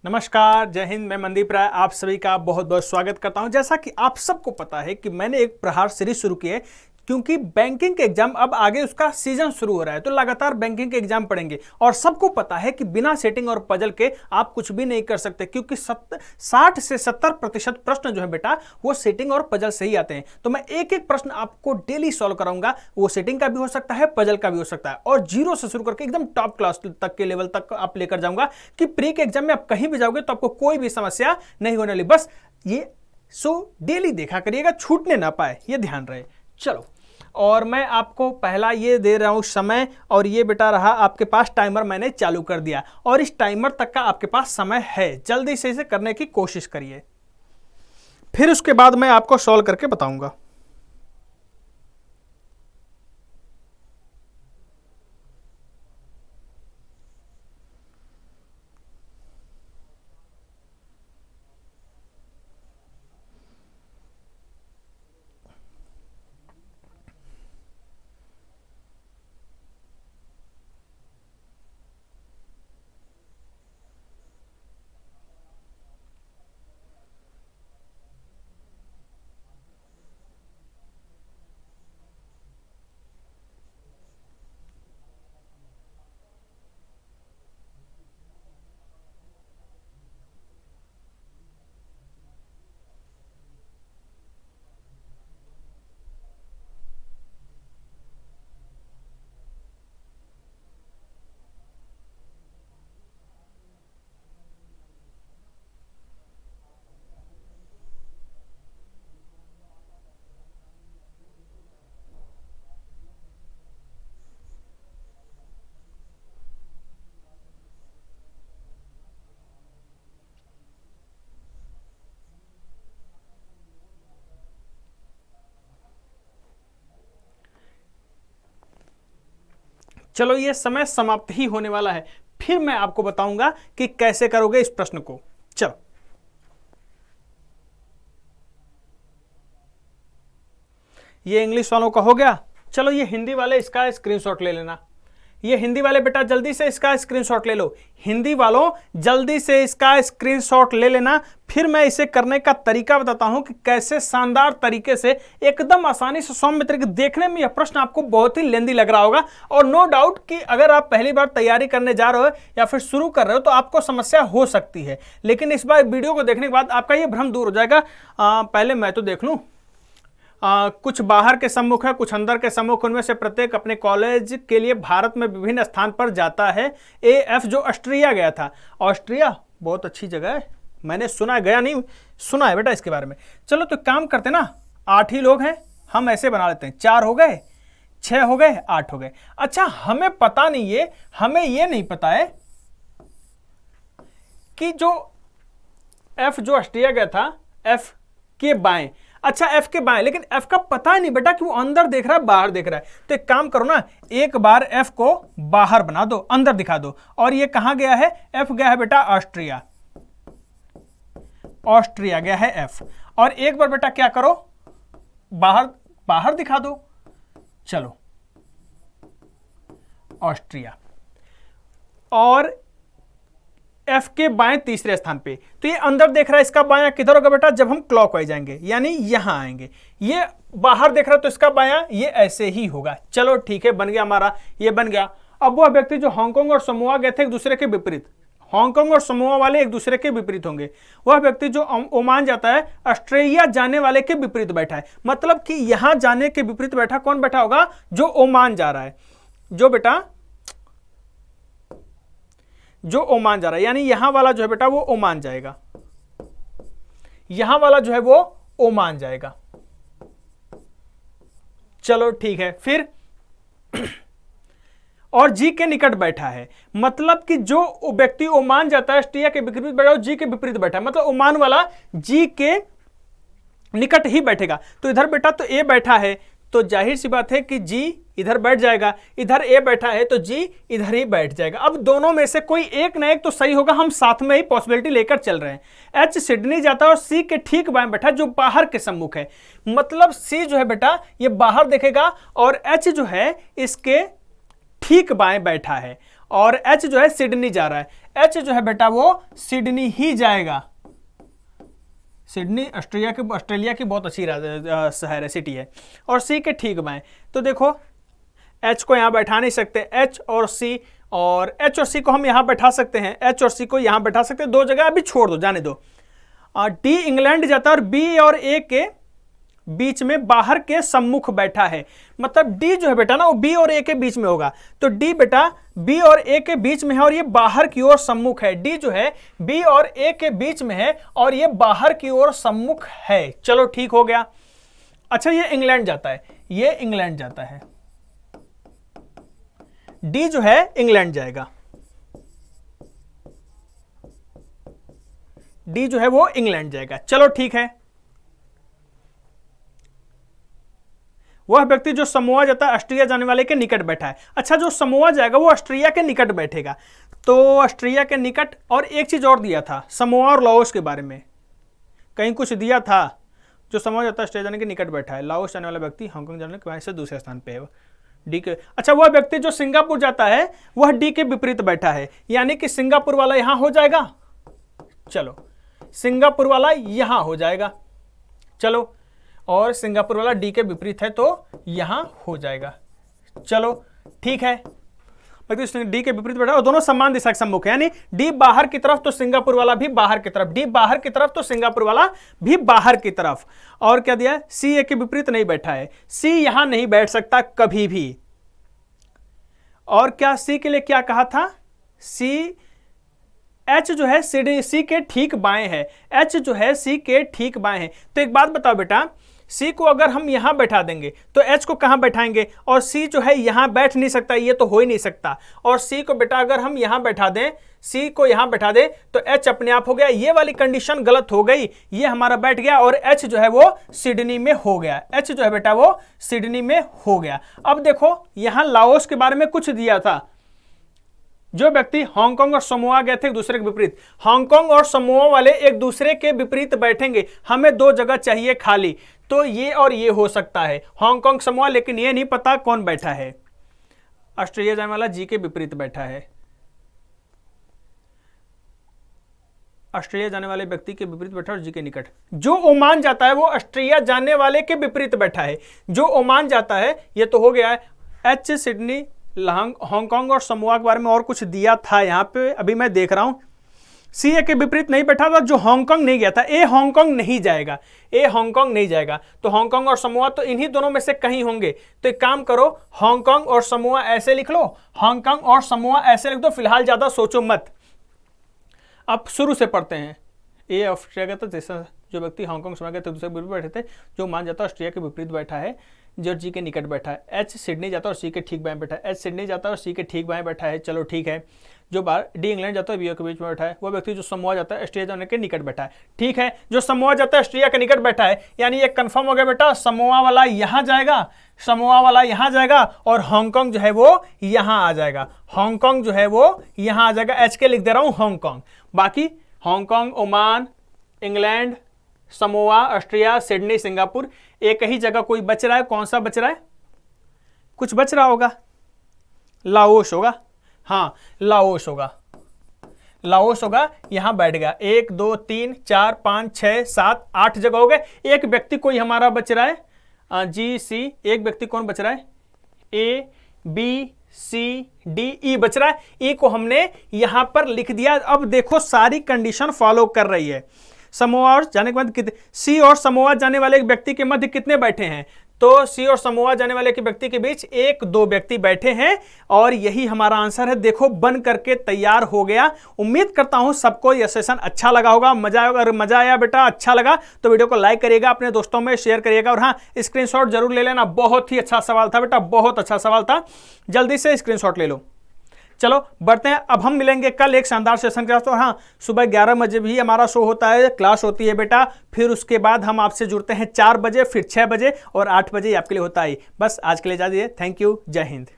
नमस्कार, जय हिंद। मैं मनदीप राय आप सभी का बहुत बहुत स्वागत करता हूं। जैसा कि आप सबको पता है कि मैंने एक प्रहार सीरीज शुरू की है, क्योंकि बैंकिंग के एग्जाम अब आगे उसका सीजन शुरू हो रहा है, तो लगातार बैंकिंग के एग्जाम पढ़ेंगे। और सबको पता है कि बिना सेटिंग और पजल के आप कुछ भी नहीं कर सकते, क्योंकि 60 से 70% प्रश्न जो है बेटा वो सेटिंग और पजल से ही आते हैं। तो मैं एक एक प्रश्न आपको डेली सॉल्व कराऊंगा। वो सेटिंग का भी हो सकता है, पजल का भी हो सकता है, और जीरो से शुरू करके एकदम टॉप क्लास तक के लेवल तक आप लेकर जाऊंगा कि प्री के एग्जाम में आप कहीं भी जाओगे तो आपको कोई भी समस्या नहीं होने वाली। बस ये डेली देखा करिएगा, छूटने ना पाए, ये ध्यान रहे। चलो, और मैं आपको पहला ये दे रहा हूं समय, और ये बेटा रहा आपके पास टाइमर, मैंने चालू कर दिया। और इस टाइमर तक का आपके पास समय है, जल्दी से इसे करने की कोशिश करिए, फिर उसके बाद मैं आपको सॉल्व करके बताऊंगा। चलो, ये समय समाप्त ही होने वाला है, फिर मैं आपको बताऊंगा कि कैसे करोगे इस प्रश्न को। चलो, ये इंग्लिश वालों का हो गया। चलो, ये हिंदी वाले इसका स्क्रीनशॉट ले लेना। ये हिंदी वाले बेटा जल्दी से इसका स्क्रीनशॉट ले लो। हिंदी वालों जल्दी से इसका स्क्रीनशॉट ले लेना। फिर मैं इसे करने का तरीका बताता हूं कि कैसे शानदार तरीके से, एकदम आसानी से, सौम्य तरीके। देखने में यह प्रश्न आपको बहुत ही लेंदी लग रहा होगा, और नो डाउट कि अगर आप पहली बार तैयारी करने जा रहे हो या फिर शुरू कर रहे हो तो आपको समस्या हो सकती है। लेकिन इस बार वीडियो को देखने के बाद आपका यह भ्रम दूर हो जाएगा। पहले मैं तो देख लूं। कुछ बाहर के सम्मुख है, कुछ अंदर के सम्मुख। उनमें से प्रत्येक अपने कॉलेज के लिए भारत में विभिन्न स्थान पर जाता है। AF जो ऑस्ट्रिया गया था। ऑस्ट्रिया बहुत अच्छी जगह है, मैंने सुना है, गया नहीं, सुना है बेटा इसके बारे में। चलो, तो काम करते ना, 8 ही लोग हैं, हम ऐसे बना लेते हैं। 4 हो गए, 6 हो गए, 8 हो गए। अच्छा, हमें पता नहीं है, हमें यह नहीं पता है कि जो F जो ऑस्ट्रिया गया था, F के बाएं। अच्छा, F के बाएं, लेकिन F का पता नहीं बेटा कि वो अंदर देख रहा है बाहर देख रहा है। तो एक काम करो ना, एक बार F को बाहर बना दो, अंदर दिखा दो। और ये कहां गया है? F गया है बेटा ऑस्ट्रिया। ऑस्ट्रिया गया है F। और एक बार बेटा क्या करो, बाहर बाहर दिखा दो। चलो, ऑस्ट्रिया। और F के बाएं तीसरे स्थान पे। तो ये अंदर देख रहा है, इसका बायां किधर होगा बेटा? जब हम क्लॉकवाइज जाएंगे, यानी यहां आएंगे। ये बाहर देख रहा है तो इसका बायां ये ऐसे ही होगा। चलो ठीक है, बन गया हमारा, ये बन गया। अब वह व्यक्ति जो हांगकांग और समोआ गए थे एक दूसरे के विपरीत, हांगकांग और समोआ वाले एक दूसरे के विपरीत होंगे। वह व्यक्ति जो ओमान जाता है ऑस्ट्रेलिया जाने वाले के विपरीत बैठा है। मतलब कि यहां जाने के विपरीत बैठा कौन बैठा होगा? जो ओमान जा रहा है, जो बेटा जो ओमान जा रहा है, यानी यहां वाला जो है बेटा वो ओमान जाएगा, यहां वाला जो है वो ओमान जाएगा। चलो ठीक है, फिर और जी के निकट बैठा है। मतलब कि जो व्यक्ति ओमान जाता है ऑस्ट्रिया के विपरीत बैठा, जी के विपरीत बैठा है, मतलब ओमान वाला जी के निकट ही बैठेगा। तो इधर बेटा तो ए बैठा है, तो जाहिर सी बात है कि जी इधर बैठ जाएगा। इधर ए बैठा है तो जी इधर ही बैठ जाएगा। अब दोनों में से कोई एक ना एक तो सही होगा, हम साथ में ही पॉसिबिलिटी लेकर चल रहे हैं। H सिडनी जाता है और C के ठीक बाएं बैठा जो बाहर के सम्मुख है। मतलब C जो है बेटा ये बाहर देखेगा और H जो है इसके ठीक बाएं बैठा है। और एच जो है सिडनी जा रहा है। एच जो है बेटा वो सिडनी ही जाएगा। सिडनी ऑस्ट्रेलिया की बहुत अच्छी शहर है, सिटी है। और सी के ठीक बाएं, तो देखो एच को यहां बैठा नहीं सकते, एच और सी, और एच और सी को हम यहां बैठा सकते हैं, एच और सी को यहां बैठा सकते हैं, दो जगह अभी छोड़ दो, जाने दो। डी इंग्लैंड जाता है और बी और ए के बीच में बाहर के सम्मुख बैठा है, मतलब डी जो है बेटा ना वो बी और ए के बीच में होगा, तो डी बेटा बी और ए के बीच में है और ये बाहर की ओर सम्मुख है। डी जो है बी और ए के बीच में है और ये बाहर की ओर सम्मुख है। चलो ठीक हो गया। अच्छा ये इंग्लैंड जाता है, ये इंग्लैंड जाता है, डी जो है इंग्लैंड जाएगा, डी जो है वो इंग्लैंड जाएगा। चलो ठीक है। वह व्यक्ति जो समोआ जाता है ऑस्ट्रिया जाने वाले के निकट बैठा है। अच्छा जो समोआ जाएगा वो ऑस्ट्रिया के निकट बैठेगा, तो ऑस्ट्रिया के निकट। और एक चीज और दिया था समोआ और लाओस के बारे में, कहीं कुछ दिया था। जो समोआ जाता है ऑस्ट्रिया जाने के निकट बैठा है, लाओस जाने वाला व्यक्ति हांगकांग जाने के वहां से दूसरे स्थान पे है, डी के। अच्छा वह व्यक्ति जो सिंगापुर जाता है वह डी के विपरीत बैठा है, यानी कि सिंगापुर वाला यहां हो जाएगा। चलो सिंगापुर वाला यहां हो जाएगा, चलो, और सिंगापुर वाला डी के विपरीत है तो यहां हो जाएगा। चलो ठीक है, डी के विपरीत बैठा और दोनों समान दिशा के सम्मुख है, यानी डी बाहर की तरफ तो सिंगापुर वाला भी बाहर की तरफ, डी बाहर की तरफ तो सिंगापुर वाला भी बाहर की तरफ। और क्या दिया, सी ए के विपरीत नहीं बैठा है, सी यहां नहीं बैठ सकता कभी भी। और क्या सी के लिए क्या कहा था, सी एच जो है सी के ठीक बाएं है, एच जो है सी के ठीक बाएं है। तो एक बात बताओ बेटा, सी को अगर हम यहां बैठा देंगे तो एच को कहां बैठाएंगे, और सी जो है यहां बैठ नहीं सकता, ये तो हो ही नहीं सकता। और सी को बेटा अगर हम यहां बैठा दें, सी को यहां बैठा दें तो एच अपने आप हो गया, ये वाली कंडीशन गलत हो गई, ये हमारा बैठ गया और एच जो है वो सिडनी में हो गया, एच जो है बेटा वो सिडनी में हो गया। अब देखो यहां लाओस के बारे में कुछ दिया था, जो व्यक्ति हांगकांग और समोआ गए थे एक दूसरे के विपरीत, हांगकांग और समोआ वाले एक दूसरे के विपरीत बैठेंगे, हमें दो जगह चाहिए खाली, तो ये और ये हो सकता है हांगकांग समोआ, लेकिन ये नहीं पता कौन बैठा है। ऑस्ट्रेलिया जाने वाला जी के विपरीत बैठा है, ऑस्ट्रेलिया जाने वाले व्यक्ति के विपरीत बैठा और जी के निकट। जो ओमान जाता है वो ऑस्ट्रेलिया जाने वाले के विपरीत बैठा है, जो ओमान जाता है, ये तो हो गया है। एच सिडनी हांगकांग और समोआ के बारे में और कुछ दिया था यहां पे, अभी मैं देख रहा हूं। सी ए के विपरीत नहीं बैठा था, जो हांगकांग नहीं गया था, ए हांगकांग नहीं जाएगा, ए हांगकांग नहीं जाएगा, तो हांगकांग और समोआ तो इन्हीं दोनों में से कहीं होंगे। तो एक काम करो, हांगकांग और समोआ ऐसे लिख लो, हांगकांग और समोआ ऐसे लिख दो, फिलहाल ज्यादा सोचो मत। अब शुरू से पढ़ते हैं। ए ऑस्ट्रेलिया का, जैसा जो व्यक्ति हांगकांग समोआ गए थे दूसरे विपरीत बैठे थे, जो मान जाता है ऑस्ट्रेलिया के विपरीत बैठा है, जो जी के निकट बैठा है। एच सिडनी जाता है और सी के ठीक बाएं बैठा है, एच सिडनी जाता है और सी के ठीक बाएं बैठा है। चलो ठीक है। जो बार डी इंग्लैंड जाता है बी के बीच में बैठा है, वो व्यक्ति जो समोआ जाता है ऑस्ट्रेलिया जाने के निकट बैठा है। ठीक है, जो समोआ जाता है ऑस्ट्रेलिया के निकट बैठा है, यानी ये कंफर्म हो गया बेटा, समोआ वाला यहां जाएगा, समोआ वाला यहां जाएगा और हांगकांग जो है वो यहां आ जाएगा, हांगकांग जो है वो यहां आ जाएगा। एच के लिख दे रहा हूं हांगकांग, बाकी Hong Kong, Oman, England, Samoa, Austria, Sydney, Singapore, एक ही जगह कोई बच रहा है। कौन सा बच रहा है, कुछ बच रहा होगा, लाओस होगा, हाँ लाओस होगा, लाओस होगा, यहां बैठ गया। 1 2 3 4 5 6 7 8 जगह हो गए। एक व्यक्ति कोई हमारा बच रहा है, जी सी, एक व्यक्ति कौन बच रहा है, A B C D E बच रहा है। ई को हमने यहां पर लिख दिया। अब देखो सारी कंडीशन फॉलो कर रही है। समोआ और जाने के बाद सी और समोआ जाने वाले व्यक्ति के मध्य कितने बैठे हैं, तो सी और समोआ जाने वाले के व्यक्ति के बीच 1 2 व्यक्ति बैठे हैं और यही हमारा आंसर है। देखो बन करके तैयार हो गया। उम्मीद करता हूं सबको यह सेशन अच्छा लगा होगा, मजा आएगा। अगर मजा आया बेटा, अच्छा लगा तो वीडियो को लाइक करिएगा, अपने दोस्तों में शेयर करिएगा और हाँ स्क्रीनशॉट जरूर ले लेना। बहुत ही अच्छा सवाल था बेटा, बहुत अच्छा सवाल था, जल्दी से स्क्रीनशॉट ले लो। चलो बढ़ते हैं, अब हम मिलेंगे कल एक शानदार सेशन के साथ। और हाँ सुबह 11 बजे भी हमारा शो होता है, क्लास होती है बेटा। फिर उसके बाद हम आपसे जुड़ते हैं 4 बजे, फिर 6 बजे और 8 बजे आपके लिए होता है। बस आज के लिए इजाजत दीजिए। थैंक यू, जय हिंद।